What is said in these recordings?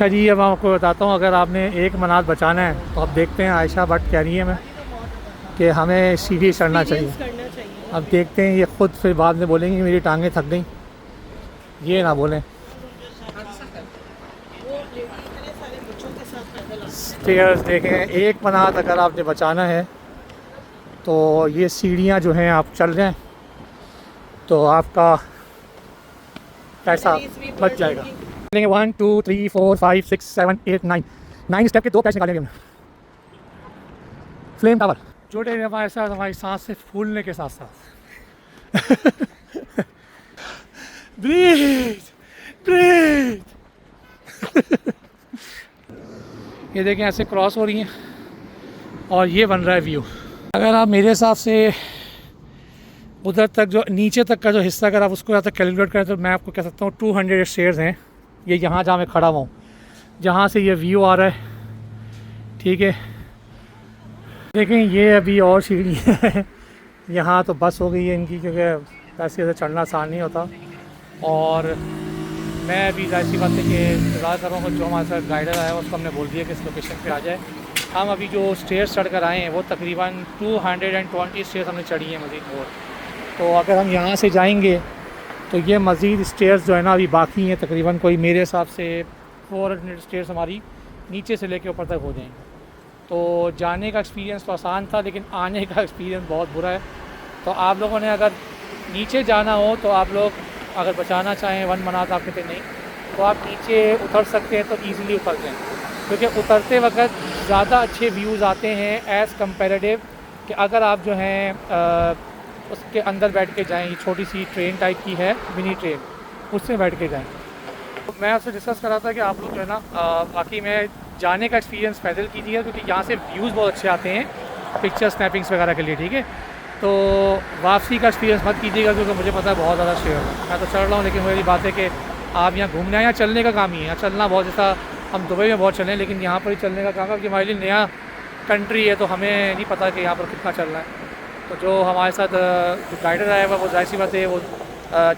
अच्छा जी, अब मैं आपको बताता हूँ, अगर आपने एक मनात बचाना है तो अब देखते हैं आयशा भट्ट कह रही है मैं कि हमें सीढ़ी चढ़ना चाहिए। एक्सपीरियंस करना चाहिए। अब देखते हैं, ये खुद फिर बाद में बोलेंगे मेरी टांगें थक गई, ये ना बोलें। वो लेडी इतने सारे बच्चों के साथ पैदल आ रही है। स्टेयर्स देखें, एक मनात अगर आपने बचाना है तो ये सीढ़ियाँ जो हैं आप चल रहे हैं तो आपका पैसा एटलीस्ट वी बच वर जाएगा। ड्रिंकिंग। लेंगे 1 2 3 4 5 6 7 8 9, 9 स्टेप के 2 पैसे निकालेंगे हमने। फ्लेम टावर जुड़े रहे हमारे साथ, हमारी सांस से फूलने के साथ साथ। Breath breath. ये देखें ऐसे क्रॉस हो रही हैं और ये बन रहा है व्यू। अगर आप मेरे हिसाब से उधर तक जो नीचे तक का जो हिस्सा अगर आप उसको यहाँ तक कैलकुलेट करें तो मैं आपको कह सकता हूँ 200 स्टेयर्स हैं। ये यहाँ जहाँ मैं खड़ा हुआ हूँ, जहाँ से ये व्यू आ रहा है, ठीक है। देखें ये अभी और सीढ़ी है। यहाँ तो बस हो गई है इनकी, क्योंकि ऐसे चढ़ना आसान नहीं होता। और मैं अभी जाहिर सी बात है कि इंतज़ार कर रहा हूँ, जो हमारे साथ गाइडर आया है उसको हमने बोल दिया कि इस लोकेशन पे आ जाए। हम अभी जो स्टेयर्स चढ़ कर आए हैं वो तकरीबन 220 स्टेयर्स हमने चढ़ी हैं मज़ीद और। तो अगर हम यहाँ से जाएंगे तो ये मज़ीद स्टेयर्स जो है ना अभी बाकी हैं, तकरीबन कोई मेरे हिसाब से 400 स्टेयर्स हमारी नीचे से लेके ऊपर तक हो जाएंगे। तो जाने का एक्सपीरियंस तो आसान था, लेकिन आने का एक्सपीरियंस बहुत बुरा है। तो आप लोगों ने अगर नीचे जाना हो तो आप लोग अगर बचाना चाहें, वन मनात आप कहते नहीं, तो आप नीचे उतर सकते हैं तो ईज़िली उतर जाएँ, क्योंकि उतरते वक्त ज़्यादा अच्छे व्यूज़ आते हैं एज़ कम्पेरेटिव कि अगर आप जो हैं उसके अंदर बैठ के जाएँ। ये छोटी सी ट्रेन टाइप की है, मिनी ट्रेन, उसमें बैठ के जाएँ। तो मैं आपसे डिस्कस कर रहा था कि आप लोग जो है ना बाकी मैं जाने का एक्सपीरियंस पैदल कीजिए, क्योंकि यहाँ से व्यूज़ बहुत अच्छे आते हैं पिक्चर स्नैपिंग्स वगैरह के लिए, ठीक है। तो वापसी का एक्सपीरियंस मत कीजिएगा, क्योंकि मुझे पता है बहुत ज़्यादा शेयर है। मैं तो चढ़ रहा हूँ, लेकिन मेरी बात है कि आप यहाँ घूमने आए, यहाँ चलने का काम ही है। यहाँ चलना बहुत, जैसा हम दुबई में बहुत चले, लेकिन यहाँ पर ही चलने का काम है, क्योंकि हमारे लिए नया कंट्री है तो हमें नहीं पता कि यहाँ पर कितना चलना है। तो जो हमारे साथ जो गाइडर आया हुआ वो जाहिर सी बात है, वो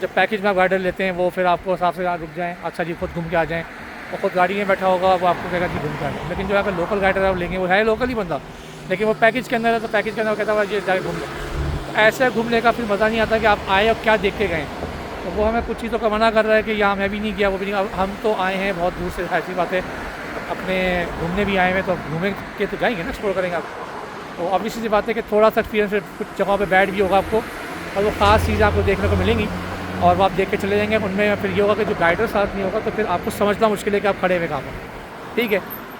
जब पैकेज में आप गाइडर लेते हैं वो फिर आपको हिसाब से रुक जाएँ, अच्छा जी खुद घूम के आ जाएँ। वो खुद गाड़ी में बैठा होगा, वो आपको कहेगा कि घूम के आ जाए। लेकिन जो यहाँ पर लोकल गाइडर आप लेंगे, वो है लोकल ही बंदा, लेकिन वो पैकेज के अंदर है, तो पैकेज के अंदर वो कहता है ये जाके घूम लो। तो ऐसे घूमने का फिर मज़ा नहीं आता कि आप आए और क्या देख के गए। तो वो हमें कुछ चीज़ों का मना कर रहा है कि यहाँ मैं भी नहीं गया, वो भी नहीं। अब हम तो आए हैं बहुत दूर से, ऐसी बात है, अपने घूमने भी आए हैं, तो घूमें के तो जाएंगे ना, एक्सप्लोर करेंगे आप। तो ऑब्वियसली सी बात है कि थोड़ा सा एक्सपीरियंस कुछ जगहों पे बैठ भी होगा आपको, और वो ख़ास चीज़ें आपको देखने को मिलेंगी और वो आप देख के चले जाएंगे। उनमें फिर ये होगा कि जो गाइडर साथ नहीं होगा तो फिर आपको समझना मुश्किल है कि आप खड़े हुए कहाँ पर, ठीक है।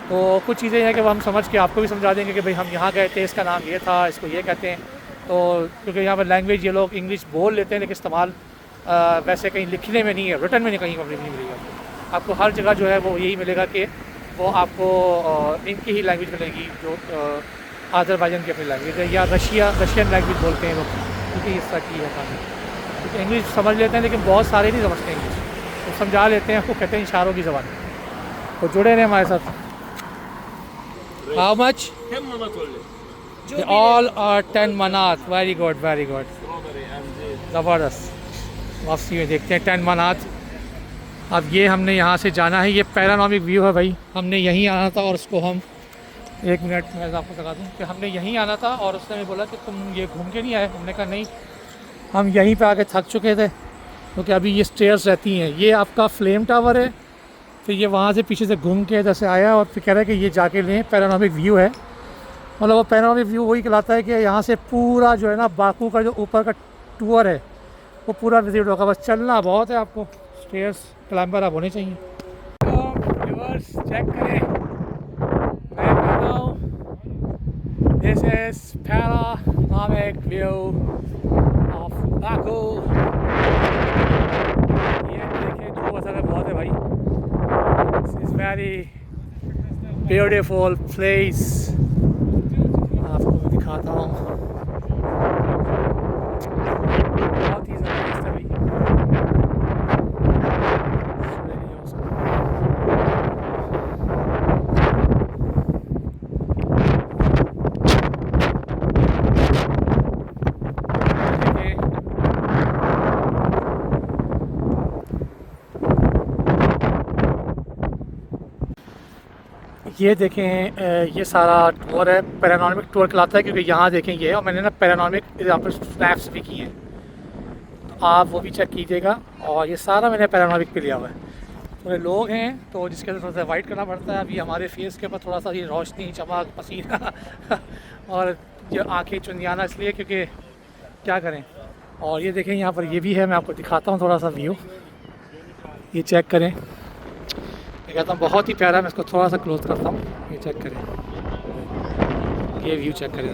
तो कुछ चीज़ें हैं कि वो हम समझ के आपको भी समझा देंगे कि भाई हम यहाँ गए थे, इसका नाम ये था, इसको ये कहते हैं। तो क्योंकि यहाँ पर लैंग्वेज ये लोग इंग्लिश बोल लेते हैं, लेकिन इस्तेमाल वैसे कहीं लिखने में नहीं है, रिटर्न में नहीं, कहीं नहीं मिलेगा आपको। हर जगह जो है वो यही मिलेगा कि वो आपको इनकी ही लैंग्वेज मिलेगी, जो आज़रबाईजान की अपनी लैंग्वेज है, या रशियन लैंग्वेज बोलते हैं लोग, क्योंकि इस तरह की है काम। क्योंकि इंग्लिश समझ लेते हैं, लेकिन बहुत सारे नहीं समझते इंग्लिश, तो समझा लेते हैं, वो कहते हैं इशारों की ज़बान। तो जुड़े रहें हमारे साथ। How much? जो भी ऑल आर 10 मनात। वेरी गुड, वेरी गुड, ज़बरदस्त। वापसी में देखते हैं 10 मनात। अब ये हमने यहाँ से जाना है, ये पैरानॉमिक व्यू है भाई। हमने यहीं आना था और उसको हम 1 मिनट मैं आपको बता दूँ कि हमने यहीं आना था, और उसने हमें बोला कि तुम ये घूम के नहीं आए। हमने कहा नहीं, हम यहीं पे आके थक चुके थे, क्योंकि अभी ये स्टेयर्स रहती हैं। ये आपका फ्लेम टावर है, फिर ये वहाँ से पीछे से घूम के इधर से आया, और फिर कह रहा है कि ये जाके लें, पैरानॉमिक व्यू है। मतलब वो पैनोरामिक व्यू वही कहलाता है कि यहाँ से पूरा जो है ना बाकू का जो ऊपर का टूर है वो पूरा विजिट होगा। बस चलना बहुत है आपको, स्टेयर्स क्लाइंबर आप होने चाहिए। तो व्यूअर्स चेक करें, मैं कर रहा हूँ, this is panoramic view of Baku. ये देखिए जो असर है बहुत है भाई, this is very beautiful place. आपको मैं दिखाता हूँ, बहुत ही ज़बरदस्त है भाई। ये देखें ये सारा टूर है, पैरानॉर्मिक टूर कहलाता है, क्योंकि यहाँ देखें ये, और मैंने ना पैरानॉर्मिक यहाँ पर स्नैप्स भी किए हैं, तो आप वो भी चेक कीजिएगा। और ये सारा मैंने पैरानॉर्मिक पे लिया हुआ है। थोड़े लोग हैं तो जिसके अंदर थोड़ा सा वाइट करना पड़ता है। अभी हमारे फेस के ऊपर थोड़ा सा ये रोशनी, चमक, पसीना और जो आँखें चुंदियाना, इसलिए क्योंकि क्या करें। और ये देखें यहाँ पर ये भी है, मैं आपको दिखाता हूँ थोड़ा सा व्यू, ये चेक करें। मैं कहता हूँ बहुत ही प्यारा है, मैं इसको थोड़ा सा क्लोज करता हूँ, ये चेक करें, ये व्यू चेक करें।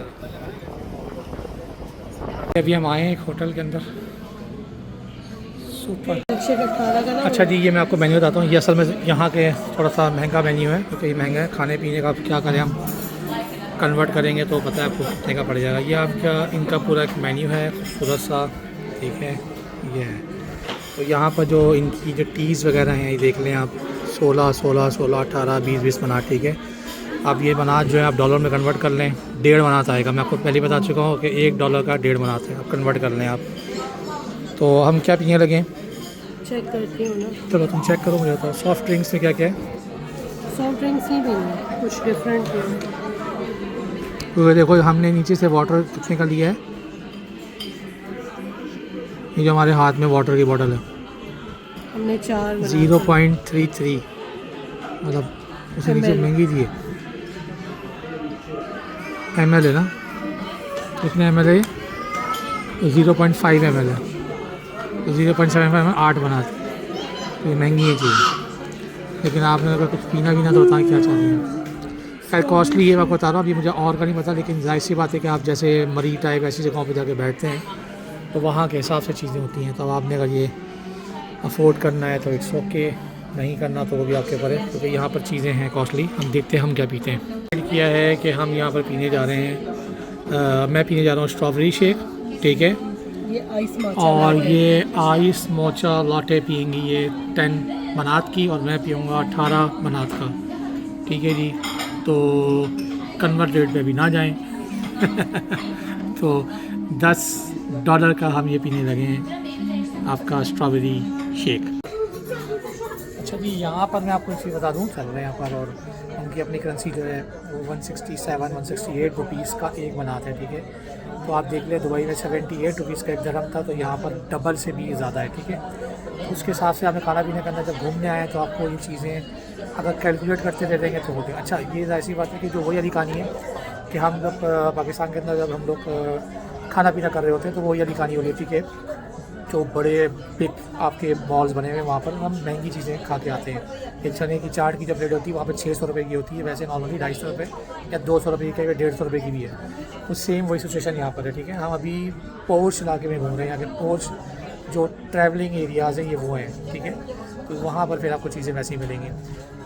अभी हम आए हैं एक होटल के अंदर, सुपर। अच्छा जी, ये मैं आपको मेन्यू बताता हूँ। ये असल में यहाँ के थोड़ा सा महंगा मेन्यू है, क्योंकि महंगा है खाने पीने का। क्या करें, हम कन्वर्ट करेंगे तो पता है आपको कितने का पड़ जाएगा। ये आपका इनका पूरा एक मेन्यू है खूबसूरत सा, ठीक है, ये है। तो यहाँ पर जो इनकी जो टीज़ वगैरह हैं, ये देख लें आप, 16, 16, 16, 18, 20, 20 बनात, ठीक है। अब ये बनात जो है आप डॉलर में कन्वर्ट कर लें, 1.5 बनात आएगा। मैं आपको पहले बता चुका हूँ कि $1 का 1.5 बनात है, आप कन्वर्ट कर लें आप। तो हम क्या पीने लगे, चेक करती हूँ ना। चलो तुम चेक करो, मुझे बताओ सॉफ्ट ड्रिंक्स में क्या क्या है। सॉफ्ट ड्रिंक्स ही पीनी, कुछ डिफरेंट है। तो देखो हमने नीचे से वाटर कितने का लिया है, ये जो हमारे हाथ में वाटर की बोतल है, हमने 4 0.33, मतलब उससे नीचे महंगी दी है। ml है ना, कितने ml है ये, 0.5 ml है, तो 0.75 ml 8 बनाते, तो ये महंगी है चीज़। लेकिन आपने अगर कुछ पीना भी ना तो बताएं क्या चाहते हैं। खैर कॉस्टली ये मैं आपको बता रहा हूँ, अभी मुझे और का नहीं पता, लेकिन जाहिर सी बात है कि आप जैसे मरी टाइप ऐसी जगहों पे जाके बैठते हैं तो वहाँ के हिसाब से चीज़ें होती हैं। तो आपने अगर ये अफोर्ड करना है तो इट्स ओके, नहीं करना तो वो भी आपके ऊपर है, क्योंकि यहाँ पर चीज़ें हैं कॉस्टली। हम देखते हैं हम क्या पीते हैं। किया है कि हम यहाँ पर पीने जा रहे हैं, मैं पीने जा रहा हूँ स्ट्रॉबेरी शेक, ठीक है, ये आइस मोचा और लाटे। ये आइस मोचा लाटे पियेंगी ये 10 बनात की, और मैं पीऊँगा 18 बनात का, ठीक है जी। तो कन्वर्ट रेट पे भी ना जाएं तो $10 का हम ये पीने लगे हैं आपका स्ट्रॉबेरी शेक। अच्छा जी, यहाँ पर मैं आपको एक चीज़ बता दूँ, चल रहे हैं यहाँ पर, और उनकी अपनी करेंसी जो है वो 167 168 रुपीज़ का एक बनाते हैं, ठीक है। तो आप देख लें दुबई में 78 रुपीज़ का एक दरम था, तो यहाँ पर डबल से भी ज़्यादा है, ठीक है। तो उसके हिसाब से हमें खाना पीने के अंदर जब घूमने आए तो आपको ये चीज़ें अगर कैलकुलेट करते रह जाएंगे तो होते हैं। अच्छा, ये ऐसी बात है कि जो वही वाली कहानी है कि हम जब पाकिस्तान के अंदर जब हम लोग खाना पीना कर रहे होते हैं तो वही वाली कहानी हो रही थी कि जो बड़े बिग आपके मॉल्स बने हुए वहाँ पर हम महंगी चीज़ें खा के आते हैं। एक चने की चाट की जब रेट होती है वहाँ पर 600 रुपये की होती है, वैसे नॉर्मली 250 रुपये या 200 रुपये की, 150 रुपये की भी है। तो सेम वही सिचुएशन यहाँ पर है, ठीक है। हम अभी पोर्च इलाके में घूम रहे हैं, यहाँ पे पोर्च जो ट्रैवलिंग एरियाज़ हैं ये वो हैं, ठीक है। तो वहाँ पर फिर आपको चीज़ें वैसी मिलेंगी।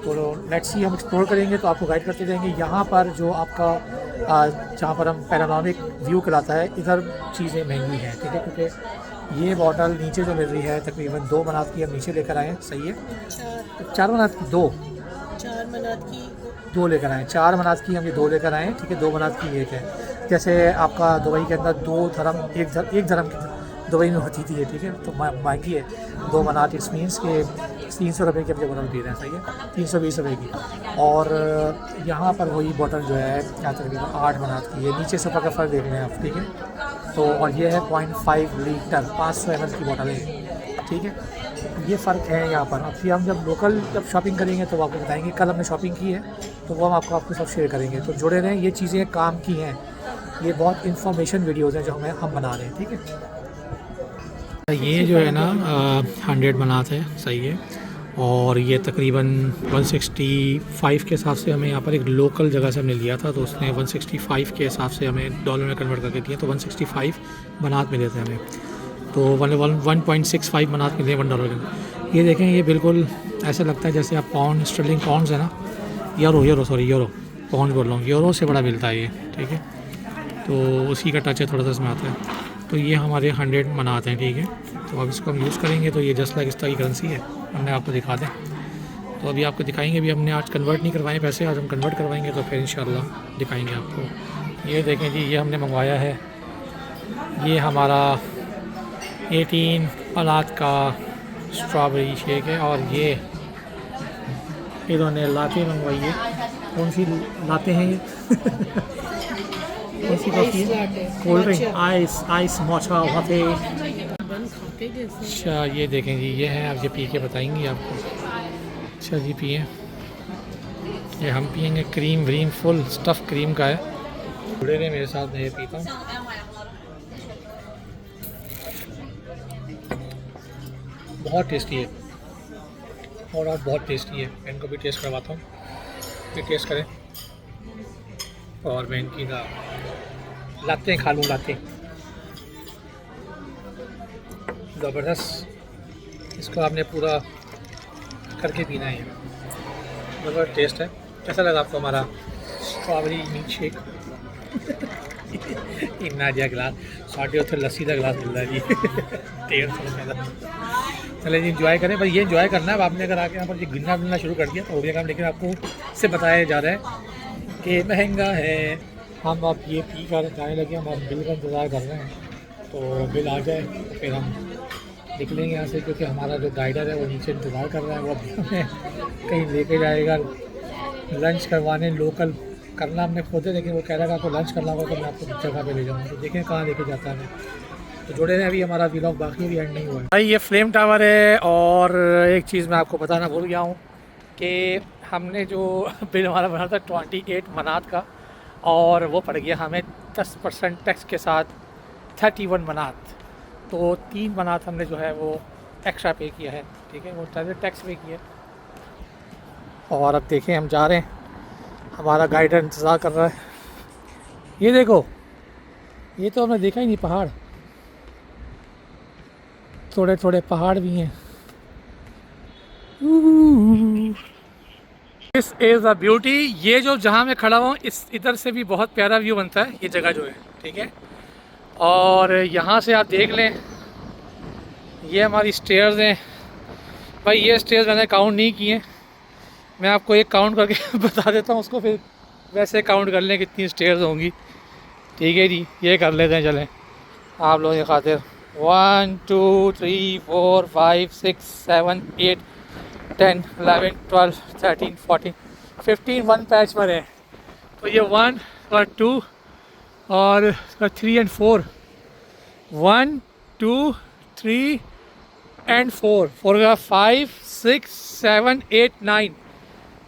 तो लेट्स सी, हम एक्सप्लोर करेंगे तो आपको गाइड करते जाएंगे। यहाँ पर जो आपका जहाँ पर हम पैरानॉर्मिक व्यू कहलाता है, इधर चीज़ें महंगी हैं, ठीक है, क्योंकि ये बॉटल नीचे जो मिल रही है तकरीबन 2 बनात की हम नीचे लेकर आए हैं, सही है। 4 बनात की 4 मनात की 2 लेकर आए, 4 बनात की हम ये 2 लेकर आए हैं, ठीक है। 2 बनात की एक है, जैसे आपका दुबई के अंदर 2 धर्म एक धर्म की दुबई में होती थी, ठीक है। तो महंगी है 2 बनात, इट्स मीन्स के 300 रुपये की अपनी बोतल पी रहे हैं, सही है, 320 रुपये की। और यहाँ पर वही बोतल जो है यहाँ तकरीबन 8 बनात की है, नीचे से ऊपर का फ़र्क देख रहे हैं आप, ठीक है। तो और ये है 0.5 लीटर 500 ml की बोतल है, ठीक है। ये फ़र्क है यहाँ पर। अब फिर हम जब शॉपिंग करेंगे तो आपको बताएंगे। कल हमने शॉपिंग की है तो वो हम आपके साथ शेयर करेंगे, तो जुड़े रहें। ये चीज़ें काम की हैं, ये बहुत इंफॉर्मेशन वीडियोज़ हैं जो हम बना रहे हैं, ठीक है। ये जो है ना 100 बनात है, सही है। और ये तकरीबन 165 के हिसाब से हमें यहाँ पर एक लोकल जगह से हमने लिया था, तो उसने 165 के हिसाब से हमें डॉलर में कन्वर्ट करके दिया, तो 165 बनात मिले थे हमें। तो 1.65 बनात मिले $1 के। ये देखें, ये बिल्कुल ऐसा लगता है जैसे आप पाउंड, स्टर्लिंग पाउंड्स है ना, यूरो पाउंड बोल रहा हूँ, यूरो से बड़ा मिलता है ये, ठीक है। तो उसी का टच है थोड़ा सा इसमें आता है। तो ये हमारे 100 बनाते हैं, ठीक है। तो अब इसको हम यूज़ करेंगे तो ये जस्ट लाइक इस तरह की करेंसी है, हमने आपको दिखा दें। तो अभी आपको दिखाएंगे, अभी हमने आज कन्वर्ट नहीं करवाए पैसे, आज हम कन्वर्ट करवाएंगे तो फिर इंशाल्लाह दिखाएंगे आपको। ये देखें जी, ये हमने मंगवाया है, ये हमारा 18 बनात का स्ट्रॉबेरी शेक है, और ये इन्होंने लाते मंगवाई है। कौन सी लाते हैं ये? कौन सी कॉफ़ी है? कोल्ड ड्रिंक, आइस मोचा लाते। अच्छा ये देखें जी, ये है, आप ये पी के बताएंगी आपको। अच्छा जी पिए। ये हम पियेंगे क्रीम व्रीम, फुल स्टफ़ क्रीम का है। जुड़े रहे मेरे साथ, मैं ये पीता हूँ। बहुत टेस्टी है और आप बहुत टेस्टी है। मैं इनको भी टेस्ट करवाता हूँ, ये टेस्ट करें। और मैं इनकी ना लाते खा लूँ, लाते ज़बरदस्त। इसको आपने पूरा करके पीना है, ज़बरदस्त टेस्ट है। कैसा लगा आपको हमारा स्ट्रॉबेरी मिल्क शेक? इन्ना दिया गिलास, 150 लस्सी का गिलास मिल रहा है जी। 150 का। चले जी इंजॉय करें, पर ये इंजॉय करना है। अब आपने अगर आके यहाँ पर ये गिनना मिलना शुरू कर दिया तो हो गया काम, लेकिन आपको इससे बताया जा रहा है कि महंगा है। हम अब ये पी कर जाने लगे, हम अब बिल का इंतज़ार कर रहे हैं। तो बिल आ जाए तो फिर हम निकलेंगे यहाँ से, क्योंकि हमारा जो गाइडर है वो नीचे इंतज़ार कर रहा है। वो अभी हमें कहीं लेके जाएगा लंच करवाने, लोकल करना हमने खुद है, लेकिन वो कह रहा है आपको लंच करना होगा तो मैं आपको जगह पे ले जाऊँगा। तो देखें कहाँ लेके जाता है। तो जुड़े रहे, अभी हमारा व्लॉग बाकी भी एंड नहीं हुआ है भाई। ये फ्लेम टावर है। और एक चीज़ मैं आपको बताना भूल गया हूँ कि हमने जो बिल हमारा बना था 28 मनात का, और वो पड़ गया हमें 10% टैक्स के साथ 31 मनात। तो 3 मनात हमने जो है वो एक्स्ट्रा पे किया है, ठीक है, वो टैक्स पे किया। और अब देखें हम जा रहे हैं, हमारा गाइडर इंतज़ार कर रहा है। ये देखो, ये तो हमने देखा ही नहीं, पहाड़, थोड़े थोड़े पहाड़ भी हैं। This is a beauty. ये जो जहाँ मैं खड़ा हूँ, इस इधर से भी बहुत प्यारा व्यू बनता है ये जगह जो है, ठीक है। और यहाँ से आप देख लें, ये हमारी स्टेयर्स हैं भाई। ये स्टेयर्स मैंने काउंट नहीं किए, मैं आपको एक काउंट करके बता देता हूँ उसको, फिर वैसे काउंट कर लें कितनी स्टेयर्स होंगी, ठीक है जी। ये कर लेते हैं, चलें आप लोगों की खातिर। 1 2 3 4 5 6 7 8 10 11 12 13 14 15 1 पैच पर है। तो ये 1 और 2 और 3 और 4, 1 2 3 एंड 4 का 5 6 7 8 9।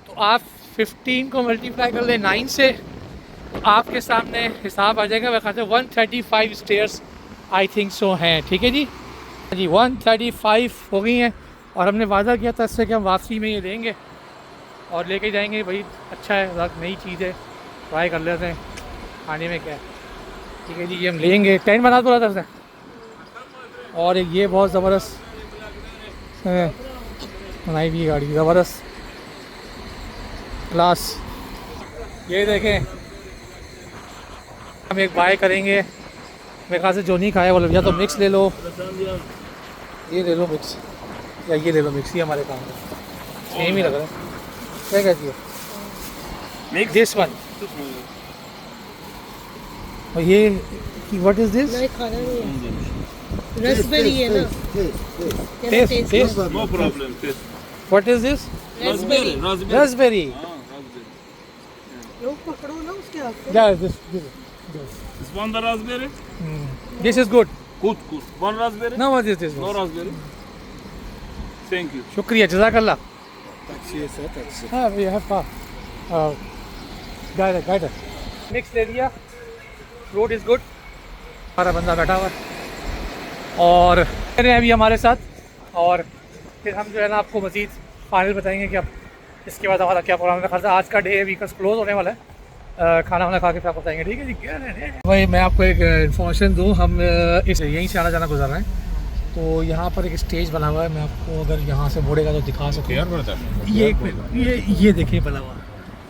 तो आप 15 को मल्टीप्लाई कर लें 9 से, तो आपके सामने हिसाब आ जाएगा। वह कहते हैं 135 स्टेयर्स आई थिंक सो हैं, ठीक है जी। 135 हो गई हैं। और हमने वादा किया था इससे कि हम वापसी में ये लेंगे और लेके जाएंगे। भाई अच्छा है, नई चीज़ है, ट्राई कर लेते हैं खाने में क्या है, ठीक है जी। ये हम लेंगे। 10 बना दो तरफ से। और ये बहुत ज़बरदस्त बनाई हुई गाड़ी, ज़बरदस्त क्लास। ये देखें, हम एक बाय करेंगे। मेरे ख्याल से जो नहीं खाया बोले, या तो मिक्स ले लो, ये ले लो मिक्स, या ये ले लो मिक्स, ही हमारे काम में सेम ही लग रहा है। क्या कहती है दिस वन? और ये व्हाट इज दिस? रसबेरी है ना, taste No problem. Taste. What is this? Raspberry. Raspberry. लोग पकड़ो ना उसके हाथ से। या this Is one the raspberry? This is good. Good, good. One raspberry? No what is this? No raspberry. Thank you. शुक्रिया, जज़ाकल्लाह। Taxi, sir. Taxi. हाँ वी हैव गाइडर मिक्स ले लिया। Fruit is good. हमारा बंदा बैठा हुआ है और रहे हैं अभी हमारे साथ। और फिर हम जो है ना आपको मज़ीद फाइनल बताएंगे कि अब इसके बाद हमारा क्या प्रोग्राम है। खासा आज का डे वीकस क्लोज होने वाला है। खाना वाना खा के फिर आपको बताएंगे, ठीक है जी। भाई मैं आपको एक इन्फॉर्मेशन दूँ, हम इस यहीं से आना जाना गुजर रहे हैं। तो यहाँ पर एक स्टेज बना हुआ है, मैं आपको अगर यहाँ से मुड़ेगा तो दिखा सकूँ। ये देखिए बना हुआ,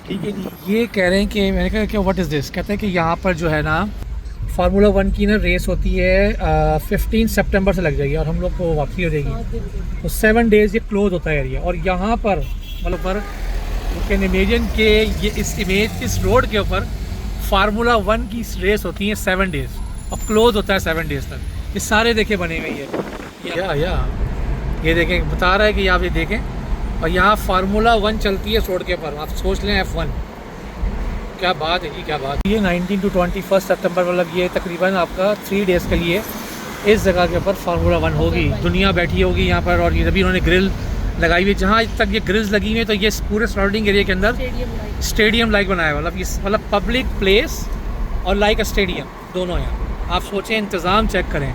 ठीक है जी। ये कह रहे हैं कि मैंने कहा कि व्हाट इज़ दिस, कहते हैं कि यहाँ पर जो है ना फार्मूला 1 की ना रेस होती है 15 सितंबर से लग जाएगी और हम लोग को वापसी हो जाएगी। तो 7 डेज़ ये क्लोज होता है एरिया। और यहाँ पर मतलब पर यू कैन इमेजिन के ये इस रोड के ऊपर फार्मूला 1 की रेस होती है 7 डेज़ और क्लोज होता है 7 डेज़ तक। ये सारे देखे बने हुए हैं। ये देखें, बता रहा है कि आप ये देखें और यहाँ फार्मूला 1 चलती है सड़क के पर, आप सोच लें F1। क्या बात है जी, क्या बात। ये 19 to 21 सितंबर, मतलब ये तकरीबन आपका 3 डेज़ के लिए इस जगह के ऊपर फार्मूला 1 होगी। दुनिया बैठी होगी यहाँ पर, और ये अभी उन्होंने ग्रिल लगाई हुई है। जहाँ तक ये ग्रिल्स लगी हुई है तो ये पूरे सराउंडिंग एरिया के अंदर स्टेडियम लाइक बनाया हुआ, मतलब पब्लिक प्लेस और लाइक अ स्टेडियम दोनों हैं। आप सोचें, इंतज़ाम चेक करें,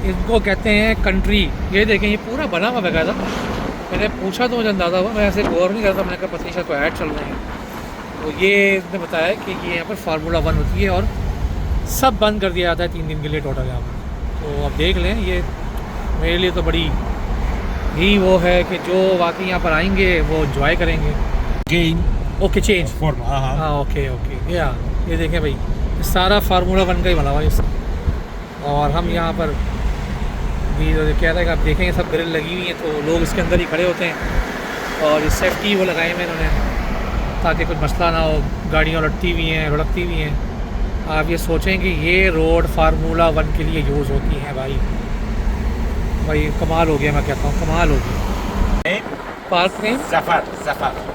इनको कहते हैं कंट्री। ये देखें, ये पूरा बना हुआ बकायदा। मैंने पूछा तो मुझे अंदाज़ा हुआ, मैं ऐसे गौर नहीं करता, मैंने कहा पता नहीं शायद कोई ऐड चल रहे हैं। तो ये इसने बताया कि ये यहाँ पर फार्मूला 1 होती है और सब बंद कर दिया जाता है 3 दिन के लिए टोटल यहाँ पर। तो अब देख लें, ये मेरे लिए तो बड़ी ही वो है कि जो वाकई यहाँ पर आएंगे वो एंजॉय करेंगे। Gain okay, change form. हाँ, ओके ओके। ये देखें भाई, ये सारा फार्मूला 1 का ही बना हुआ है। और हम यहाँ पर भी कह रहा है कि आप देखेंगे सब ग्रिल लगी हुई है, तो लोग इसके अंदर ही खड़े होते हैं। और ये सेफ्टी वो लगाए हुए इन्होंने ताकि कुछ मसला ना हो। गाड़ियाँ लुढ़कती भी हैं। आप ये सोचें कि ये रोड फार्मूला 1 के लिए यूज़ होती हैं भाई कमाल हो गया। मैं कहता हूँ कमाल हो गया। Park name Zafar.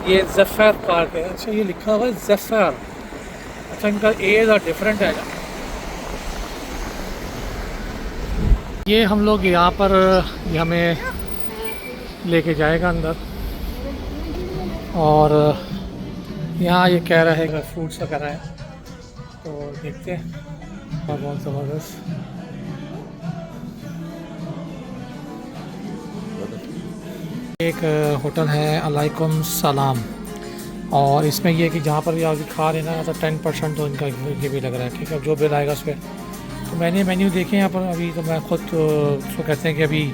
ये ज़फ़र पार्क है। अच्छा, ये लिखा हुआ है ज़फ़र। अच्छा, इनका एज और डिफरेंट है। ये हम लोग यहाँ पर, ये हमें लेके जाएगा अंदर, और यहाँ ये कह रहा है कि फ्रूट्स वगैरह है, तो देखते हैं। और बहुत ज़बरदस्त। एक होटल है अलैकुम सलाम, और इसमें ये कि जहाँ पर भी आप खा रहे ना तो 10% तो इनका ये भी लग रहा है। ठीक है, जो बिल आएगा उस पर। तो मैंने मेन्यू देखे यहाँ पर अभी, तो मैं ख़ुद उसको कहते हैं कि अभी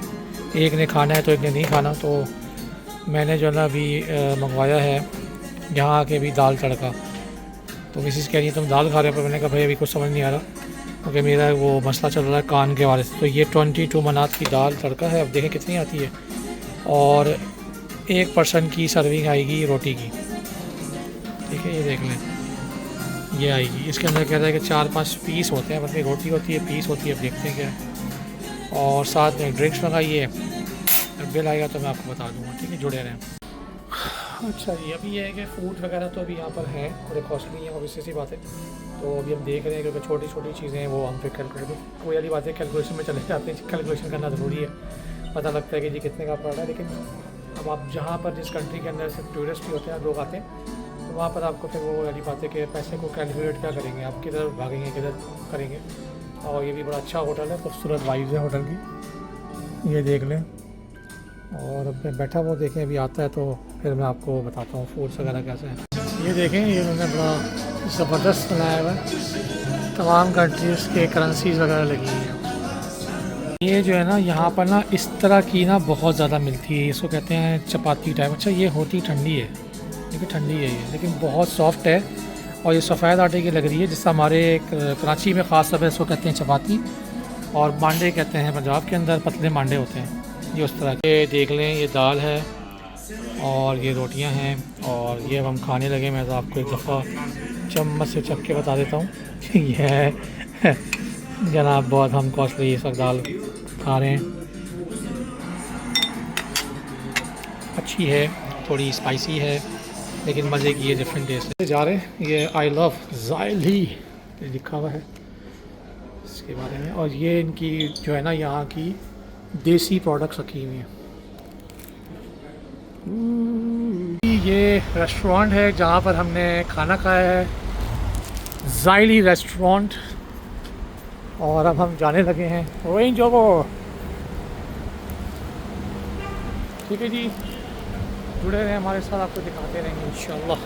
एक ने खाना है तो एक ने नहीं खाना। तो मैंने जो है ना अभी मंगवाया है यहाँ आके भी दाल तड़का। तो मिसिस कह रही है तुम दाल खा रहे हो, पर मैंने कहा भाई अभी कुछ समझ नहीं आ रहा क्योंकि मेरा वो मसला चल रहा है कान के वाले से। तो ये 22 मनात की दाल तड़का है। अब देखें कितनी आती है। और 1 पर्सन की सर्विंग आएगी रोटी की। ठीक है, ये देख लें, ये आएगी। इसके अंदर कहता है कि 4-5 पीस होते हैं, मतलब रोटी होती है, पीस होती है। अब देखते हैं क्या है। और साथ में ड्रिंक्स मंगाई है। जब बिल आएगा तो मैं आपको बता दूँगा। ठीक है, जुड़े रहें। अच्छा जी, अभी ये है कि फूड वगैरह तो अभी यहाँ पर हैं, थोड़े कॉस्टली हैं, ऑब्वियसली सी बात है। तो अभी हम देख रहे हैं क्योंकि छोटी छोटी चीज़ें हैं वो हम फिर कैलकुलेट, कोई वाली बात है कैलकुलेशन में चले जाते हैं। कैलकुलेशन करना ज़रूरी है, पता लगता है कि जी कितने का पड़ रहा है। लेकिन अब आप जहाँ पर जिस कंट्री के अंदर से टूरिस्ट भी होते हैं, लोग आते हैं, तो वहाँ पर आपको फिर वो वाली बात है कि पैसे को कैलकुलेट क्या करेंगे, आप किधर भागेंगे, किधर करेंगे। और ये भी बड़ा अच्छा होटल है, खूबसूरत वाइब्स है होटल की, ये देख लें। और अब मैं बैठा वो देखें, अभी आता है तो फिर मैं आपको बताता हूँ फूड्स वगैरह कैसे हैं। ये देखें, ये उन्होंने बड़ा ज़बरदस्त बनाया हुआ है, तमाम कंट्रीज़ के करेंसीज़ वगैरह लगी हुई हैं। ये जो है ना यहाँ पर ना इस तरह की ना बहुत ज़्यादा मिलती है, इसको कहते हैं चपाती टाइप। अच्छा, ये होती ठंडी है, लेकिन ठंडी है ये, लेकिन बहुत सॉफ्ट है। और ये सफ़ेद आटे की लग रही है, जिससे हमारे कराची में ख़ास तौर पर इसको कहते हैं चपाती, और मांडे कहते हैं पंजाब के अंदर, पतले मांडे होते हैं ये उस तरह के। देख लें, ये दाल है और ये रोटियां हैं, और ये अब हम खाने लगे। मैं तो आपको एक दफ़ा चम्मच से चख के बता देता हूँ कि यह है जनाब बहुत हम कॉस्टली ये सब दाल खा रहे हैं। अच्छी है, थोड़ी स्पाइसी है, लेकिन मज़े की है, डिफरेंट टेस्ट जा रहे हैं। ये आई लव ज़ायली लिखा हुआ है इसके बारे में। और ये इनकी जो है ना यहाँ की देसी प्रोडक्ट्स रखी हुई हैं। ये रेस्टोरेंट है जहाँ पर हमने खाना खाया है, ज़ायली रेस्टोरेंट। और अब हम जाने लगे हैं रेंज ओवर। ठीक है जी, जुड़े रहें हमारे साथ, आपको दिखाते रहेंगे इंशाल्लाह।